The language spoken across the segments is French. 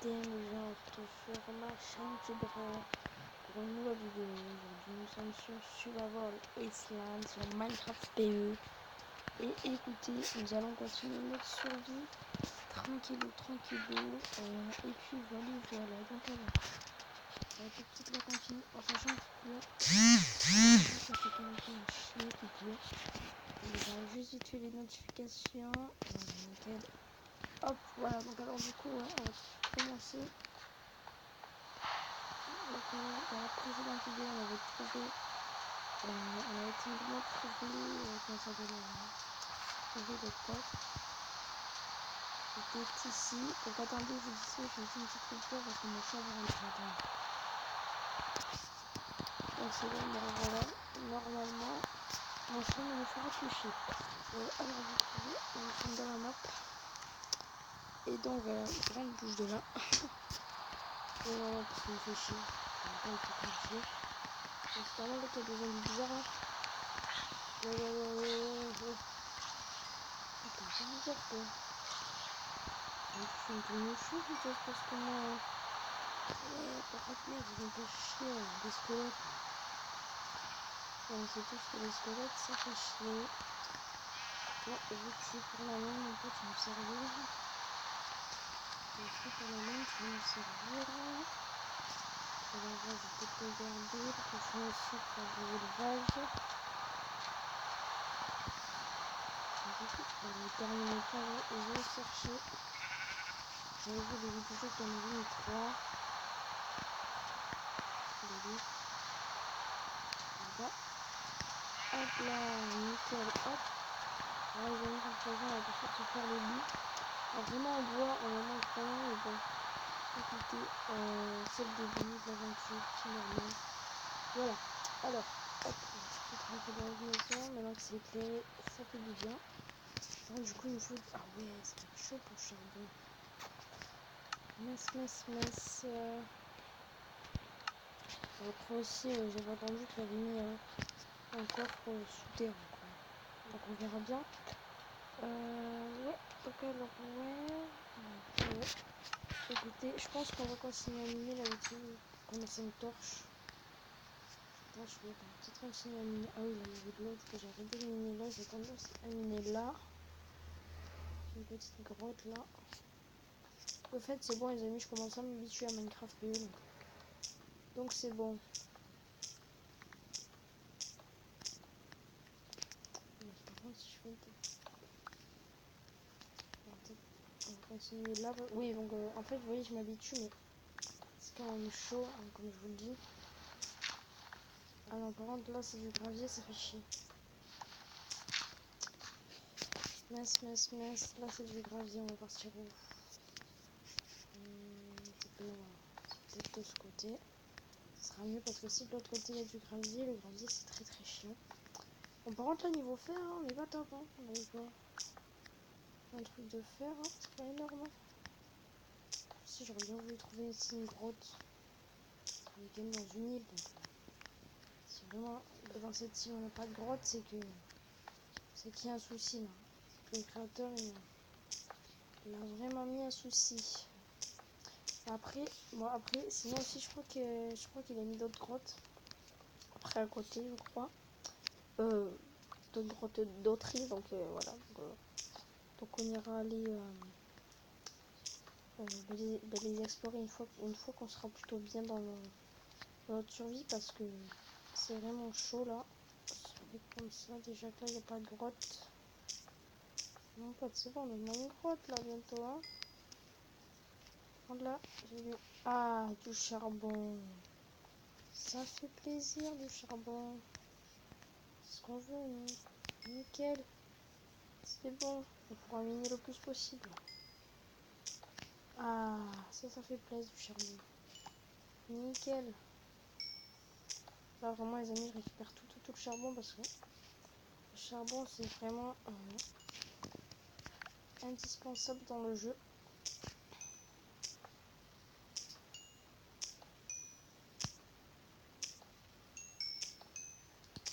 bienvenue sur ma chaîne YouTube pour une nouvelle vidéo. Aujourd'hui nous sommes sur Survival Island sur Minecraft PE. Et écoutez, nous allons continuer notre survie tranquillou. Et puis voilà. Donc on va tout de suite la continuer en sachant que ça fait quand même un chier qui dure. On va juste tuer les notifications. Voilà, nickel. Hop, voilà, donc alors du coup, ouais, on va commencer. Donc, dans la précédente vidéo, on avait trouvé, timidement trouvé, comment ça s'appelle, trouvé le coffre. C'était ici. Donc attendez, je dis ça, je fais une petite coupure parce que mon chat va rentrer. Donc c'est bon, donc voilà. Normalement, mon chat ne me fera plus chier. Alors du coup, on tombe dans la map. Et donc voilà, je rentre, bouge de là. Et voilà, parce qu'il me fait chier. Il me fait chier. Donc c'est pas mal qu'il y a des zombies bizarres là. Putain, c'est bizarre quoi. Je suis un peu méchant peut-être parce que moi... Ouais, par contre merde, ils me fait chier, des squelettes. On sait tous que les squelettes ça fait chier. Bon, vu que je suis pour la main, en fait, ça me servir. Je suis pour la main, ça me servir. Et là, je vais peut-être le garder parce que je suis aussi pour l'élevage. On va terminer par là et je vais chercher. J'avais vu des vidéos comme une 3. Là. Hop là, nickel, hop. Là, les amis, de toute façon, on va tout de suite se faire le lit. Alors, vraiment, on voit un moment vraiment, mais bon. Écoutez, c'est le début de l'aventure, c'est normal. Voilà, alors, hop, on va tout de suite rentrer dans la maison. Maintenant que c'est éclairé, ça fait du bien. Donc, du coup, il me faut. Ah ouais, ça va être chaud pour le charbon. Mince. Après aussi, j'avais entendu qu'il y avait mis un coffre souterrain. Donc on verra bien. Ouais, ok, alors ouais. Écoutez, je pense qu'on va continuer à miner là dessus qu'on a fait une torche. Je pense qu'on va peut-être continuer à miner. Ah oui, là il y avait de l'eau, du coup j'ai arrêté de miner là, j'ai tendance à miner là. Une petite grotte là. Au fait, c'est bon les amis, je commence à m'habituer à Minecraft PE. Donc c'est bon. Par contre, si je fais une on va continuer là. Oui, donc en fait, vous voyez, je m'habitue, mais c'est quand même chaud, hein, comme je vous le dis. Ah non, par contre, là, c'est du gravier, ça fait chier. Mince. Là, c'est du gravier, on va partir où? C'est peut-être de ce côté. Ce sera mieux parce que si de l'autre côté, il y a du gravier, le gravier, c'est très chiant. Bon, par contre, là, niveau fer, hein, on est pas top. Hein. On a eu quoi? Un truc de fer, hein, c'est pas énorme. Si j'aurais bien voulu trouver ici une grotte. On est quand même dans une île, donc si vraiment dans cette île on n'a pas de grotte, c'est qu'il y a un souci là. Le créateur il a vraiment mis un souci. Après, sinon aussi je crois qu'il a mis d'autres grottes. Après à côté, je crois. D'autres grottes, d'autres îles, donc voilà. Donc on ira aller les explorer une fois qu'on sera plutôt bien dans notre survie parce que c'est vraiment chaud là. Comme ça, déjà que là il n'y a pas de grotte. Non, pas de c'est bon, on a une grotte là bientôt. Hein. Là, j'ai vu. Ah, du charbon. Ça fait plaisir du charbon. C'est ce qu'on veut, nous. Nickel. C'est bon. On pourra miner le plus possible. Ah, ça fait plaisir du charbon. Nickel. Là, vraiment, les amis, je récupère tout le charbon parce que le charbon, c'est vraiment indispensable dans le jeu.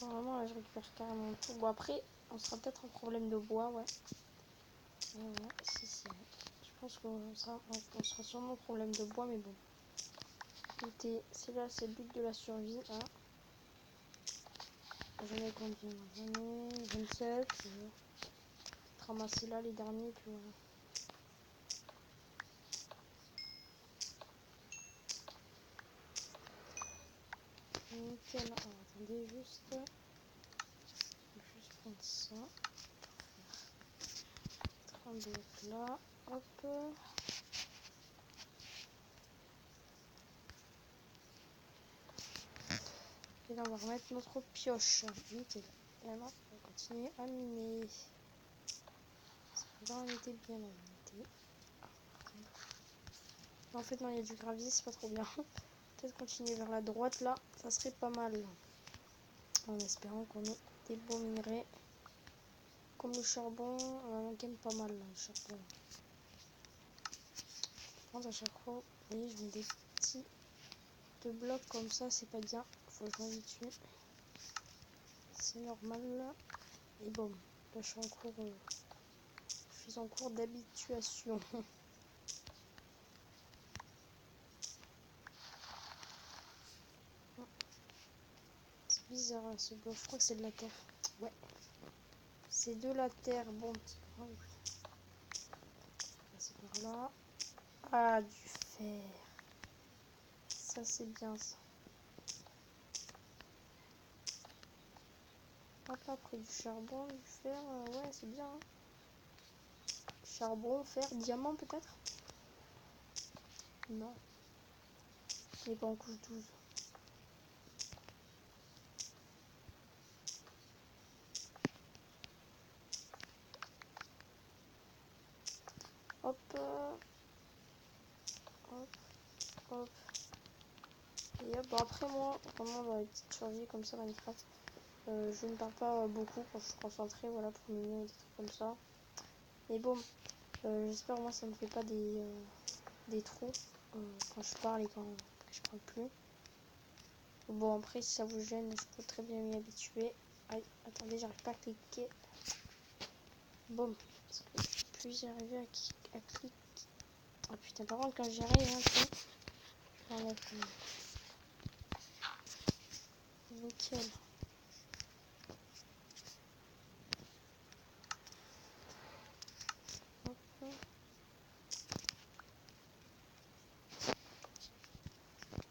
Vraiment, là, je récupère carrément tout. Bon, après, on sera peut-être en problème de bois, ouais. Ouais, si. Je pense qu'on sera sûrement au problème de bois, mais bon. Écoutez, c'est là, c'est le but de la survie. Hein. J'en ai combien? J'en ai 27. Je vais ramasser là les derniers, puis voilà. Nickel. Alors, attendez, juste prendre ça. Faire un bloc là. Hop. Et là, on va remettre notre pioche. Nickel. Et maintenant, on va continuer à miner. Là, on était bien alimenté. En fait, non, il y a du gravier, c'est pas trop bien. Peut-être continuer vers la droite là, ça serait pas mal. En espérant qu'on ait des beaux minerais. Comme le charbon, on en gagne pas mal là, le charbon. Je pense à chaque fois, vous voyez, je mets des petits de blocs comme ça, c'est pas bien. Faut que je m'habitue. C'est normal là. Et bon, là je suis en cours d'habituation. C'est bizarre là, ce bloc, je crois que c'est de la terre. Ouais. C'est de la terre, bon, oh, oui. C'est par là. Ah, du fer. Ça, c'est bien ça. Hop, après du charbon, du fer, ouais, c'est bien. Hein. Charbon, fer, diamant peut-être? Non. Il n'est pas en couche 12. Hop. Hop. Hop. Et hop. Bon, après moi, vraiment dans les petites survies comme ça, Minecraft, je ne parle pas beaucoup quand je suis concentrée, voilà, pour miner ou des trucs comme ça. Mais bon, j'espère moi ça me fait pas des trous quand je parle et quand je parle plus. Bon, après, si ça vous gêne, je peux très bien m'y habituer. Aïe, attendez, j'arrive pas à cliquer. Bon, est-ce que puis-je arriver à cliquer? Oh putain, par contre, quand j'y arrive, hein, j'enlève quand même. Nickel. Hop.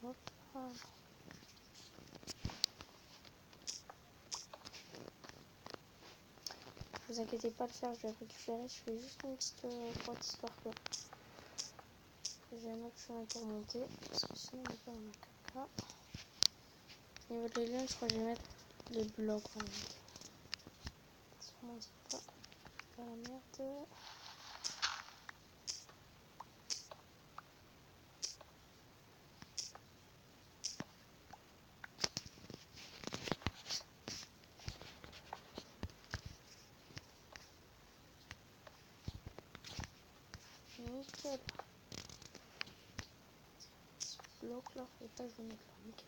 Hop. Ne vous inquiétez pas de faire, je vais récupérer. Je fais juste une petite grotte histoire que j'ai un autre chemin pour monter. Parce que sinon, on n'est pas dans la caca. Au niveau des liens, je crois que je vais mettre les blocs en fait. Sûrement, c'est pas la merde. Nickel. Ce bloc là, faut pas que je le mette là. Nickel.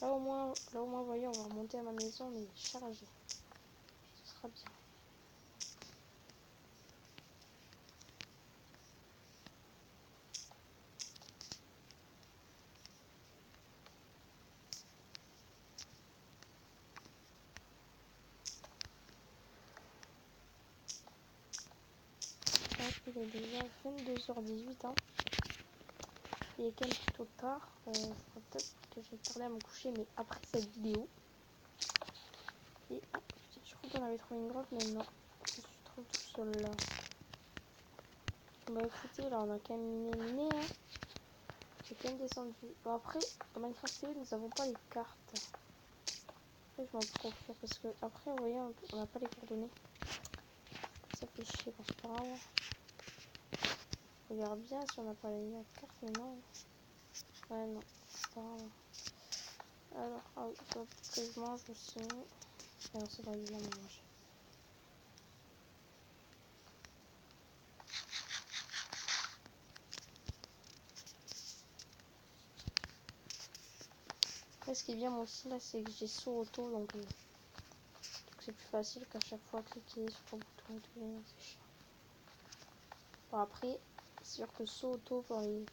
Là au moins, vous voyez, on va remonter à ma maison, mais chargée. Ce sera bien. Il est déjà 22h18. Hein. Il est quand même plutôt tard. Je crois peut-être que j'ai tardé à me coucher, mais après cette vidéo. Et ah, je crois qu'on avait trouvé une grotte, mais non. Je suis trop tout seul là. Bah écoutez, là on a quand même miné. Hein. J'ai quand même descendu. Bon après, dans Minecraft TV, nous n'avons pas les cartes. Après, je m'en procure parce que après, vous voyez, on n'a pas les coordonnées. Ça fait chier, bon, c'est pas grave. On regarde bien si on n'a pas la carte, mais non. Ouais, non, c'est pas grave. Alors, ah oui, il faut que je mange aussi. Alors, c'est pas bien de manger. Après, ce qui est bien moi aussi, là, c'est que j'ai saut auto, donc c'est plus facile qu'à chaque fois cliquer sur le bouton et tout, c'est chiant. Bon après, c'est sûr que saut auto pour les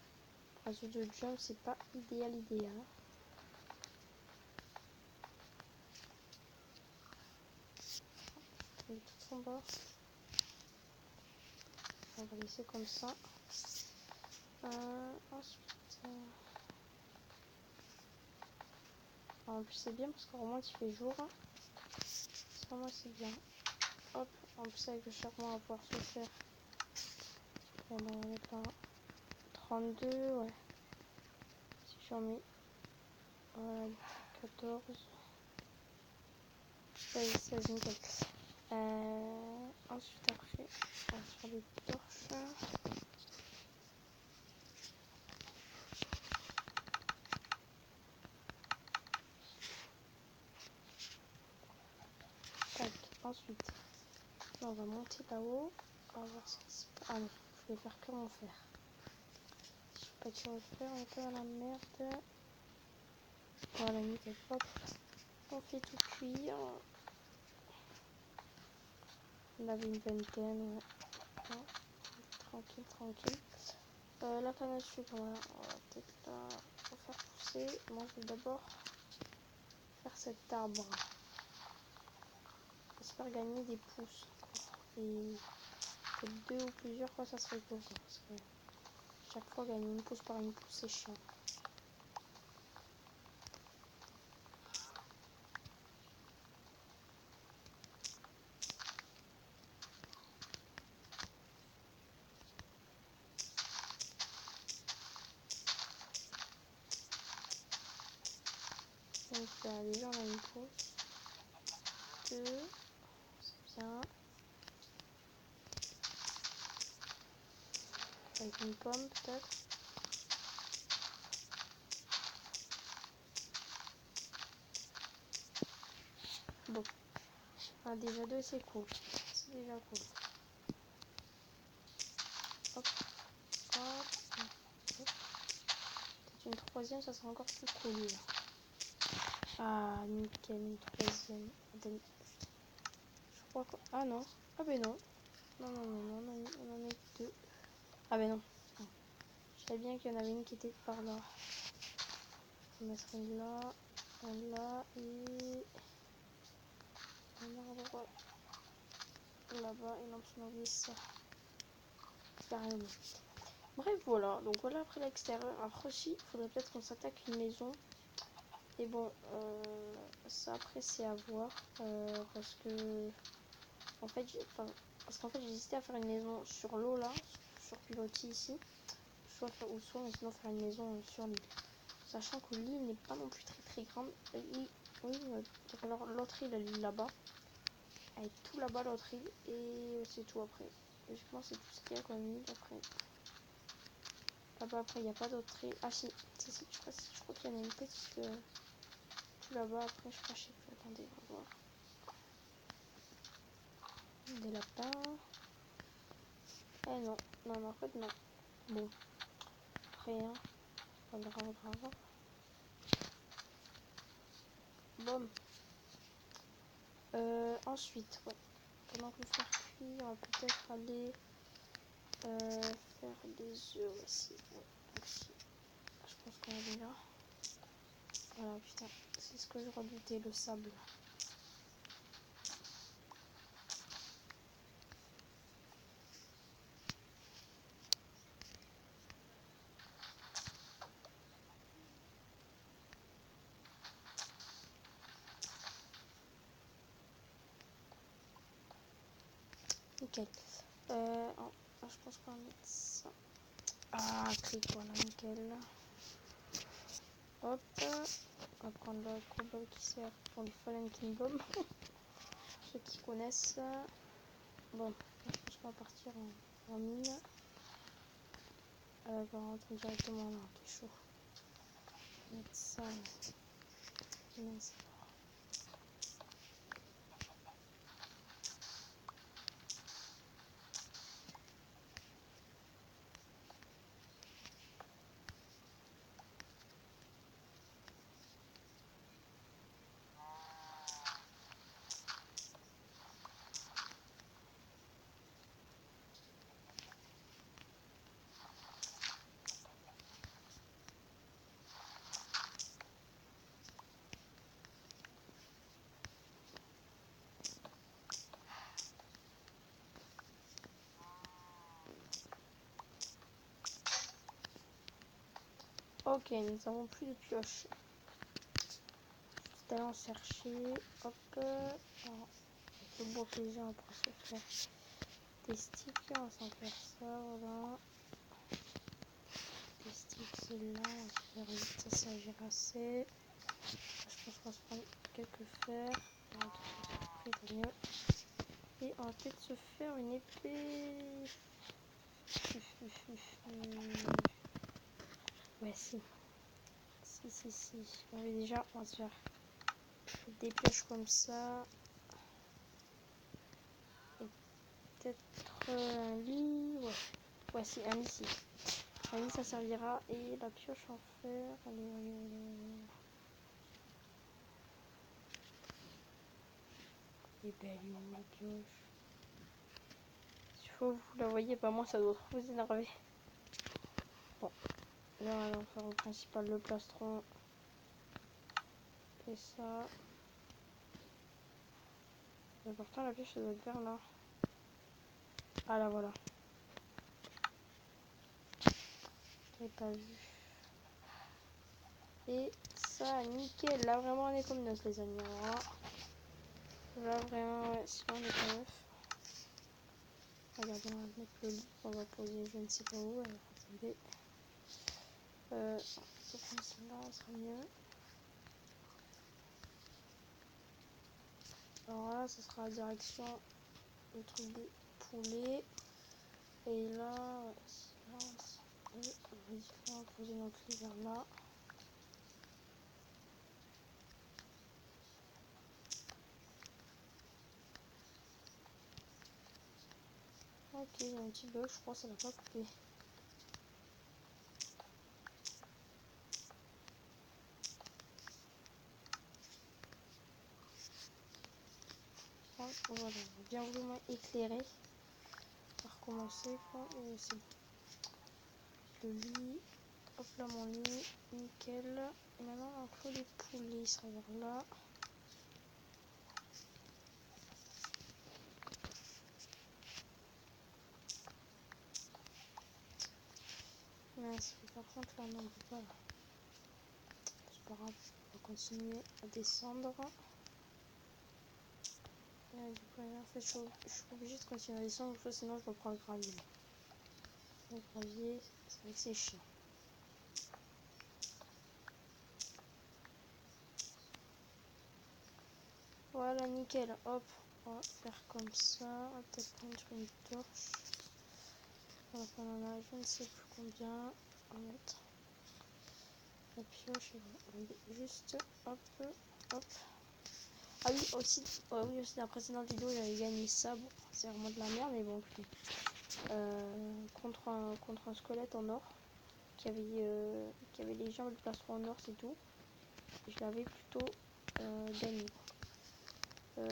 oiseaux de jump, c'est pas idéal. Il est tout en bas. On va laisser comme ça. Ensuite, en plus c'est bien parce qu'au moins il fait jour. Ça moi c'est bien. Hop, en plus avec le charbon on va pouvoir se faire. On va mettre là 32, ouais. Si j'en mets 14, 16, nickel. Ensuite après, on va faire des torches. Tac. Ensuite, on va monter là-haut. On va voir ce qui se passe. Ah non, je vais faire comment faire. Je sais pas qui va faire, on est pas dans la merde. Voilà, nickel. Hop. On fait tout cuire. On avait une vingtaine, ouais. Ouais. Tranquille. La canne à sucre, on va peut-être la faire pousser. Moi, je vais d'abord faire cet arbre. J'espère gagner des pousses. Et peut-être 2 ou plusieurs fois, ça serait cool. Parce que chaque fois, gagner une pousse par une pousse, c'est chiant. Donc déjà, on a une pousse. 2. C'est bien. Avec une pomme, peut-être. Bon. Ah, déjà 2, c'est cool. C'est déjà cool. Hop. Peut-être une troisième, ça sera encore plus cool là. Ah, nickel, une troisième. Je crois que... Ah non. Ah ben non. Non, on en a eu 2. Ah ben non. Je savais bien qu'il y en avait une qui était par là. On va mettre une là et un arbre là-bas. Et non, tu m'as oublié ça. Carrément. Bref, voilà. Donc voilà après l'extérieur. Après aussi, il faudrait peut-être qu'on s'attaque une maison. Et bon, ça après c'est à voir. Parce qu'en fait, j'ai hésité à faire une maison sur l'eau là, sur pilotis ici. Soit mais sinon faire une maison sur l'île. Sachant que l'île n'est pas non plus très grande. Alors l'autre île elle est là-bas. Elle est tout là-bas l'autre île. Et c'est tout après. Logiquement c'est tout ce qu'il y a comme île après. Là-bas après il n'y a pas d'autre île. Ah si, je crois qu'il y en a une petite tout là-bas après je sais plus. Attendez, on va voir. Des lapins. Eh non, en fait non. Bon. Après hein. Pas grave. Bon. Ensuite, ouais. Pendant qu'on fait cuire, on va peut-être aller faire des œufs aussi. Ouais. Aussi. Je pense qu'on est là. Voilà, putain. C'est ce que je redoutais, le sable. Nickel. Je pense qu'on va mettre ça. Ah, clic, voilà, nickel. Hop. On va prendre le cobble qui sert pour les Fallen Kingdom. Ceux qui connaissent. Bon, je pense qu'on va partir en mine. On va rentrer directement là, qui est chaud. Mettre ça. Mince. Ok, nous avons plus de pioches. Tout à l'heure on chercher. Hop. Alors, avec le bois que j'ai, on pourra se faire des sticks. On va s'en faire ça, voilà. Des sticks, celle-là, on va se faire vite, ça s'agira assez. Je pense qu'on va se prendre quelques fers. On va se faire pris, tant mieux. Et on va peut-être se faire une épée. Ouais, si. Si. On va déjà, on va se faire des pioches comme ça. Et peut-être un lit. Ouais, si, un lit, si. Un lit, ça servira. Et la pioche en fer. Allez. Et ben, elle est où la pioche? Si vous la voyez, pas moi, ça doit trop vous énerver. Bon, là, on va faire au principal le plastron. Et ça. Mais pourtant, la pioche, ça doit être vers là. Ah, là, voilà. J'ai pas vu. Et ça, nickel. Là, vraiment, on est comme neuf, les amis. Là, vraiment, ouais, si on est comme neuf. Regardez, on va mettre le lit qu'on va poser, je ne sais pas où. Alors, attendez. On va prendre celle-là, ça sera mieux. Alors là, ce sera la direction le truc des poulets. Et là, on va poser notre lit vers là. Ok, il y a un petit bug, je crois que ça n'a pas coupé. Voilà, on va bien vouloir éclairer. On va recommencer, quoi. Et c'est bon. Le lit. Hop là, mon lit. Nickel. Et maintenant, on clôt les poulets, il sera vers là. Mince, par contre, là, non, on peut pas. C'est pas grave, on va continuer à descendre. Et du coup, en fait, je suis obligée de continuer à descendre, sinon je reprends le gravier. Le gravier, c'est vrai que c'est chiant. Voilà, nickel. Hop, on va faire comme ça. On va peut-être prendre une torche. On va prendre un je ne sais plus combien. On va mettre la pioche. On va juste, hop. Ah oui, aussi, oui, aussi dans la précédente vidéo, j'avais gagné ça. Bon, c'est vraiment de la merde, mais bon, écoutez. Contre un squelette en or qui avait les jambes de plastron en or, c'est tout. Et je l'avais plutôt gagné. Alors,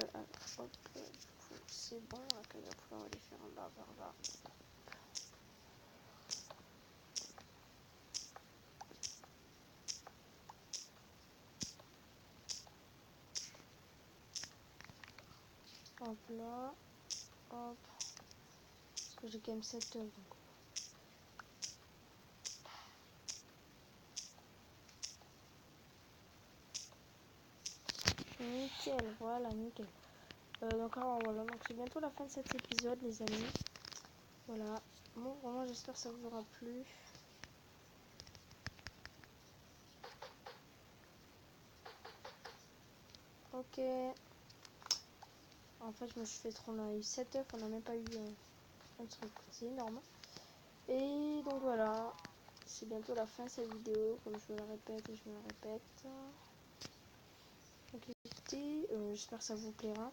hop, du coup, c'est bon, la canne à poulet, on va les faire en bas, par là. Hop là, hop. Parce que j'ai quand même 7 œufs, donc. Nickel, voilà, nickel. Donc alors voilà, donc c'est bientôt la fin de cet épisode, les amis. Voilà. Bon, vraiment, j'espère que ça vous aura plu. Ok. En fait, je me suis fait trop. On a eu 7 œufs, on n'a même pas eu un truc. C'est énorme. Et donc voilà. C'est bientôt la fin de cette vidéo, comme je me la répète et je me la répète. Donc écoutez, j'espère que ça vous plaira.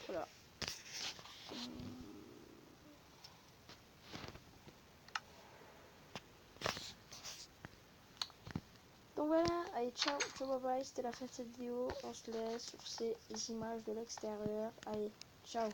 Voilà. Donc voilà, allez ciao, bye bye, c'était la fin de cette vidéo. On se laisse sur ces images de l'extérieur. Allez, ciao.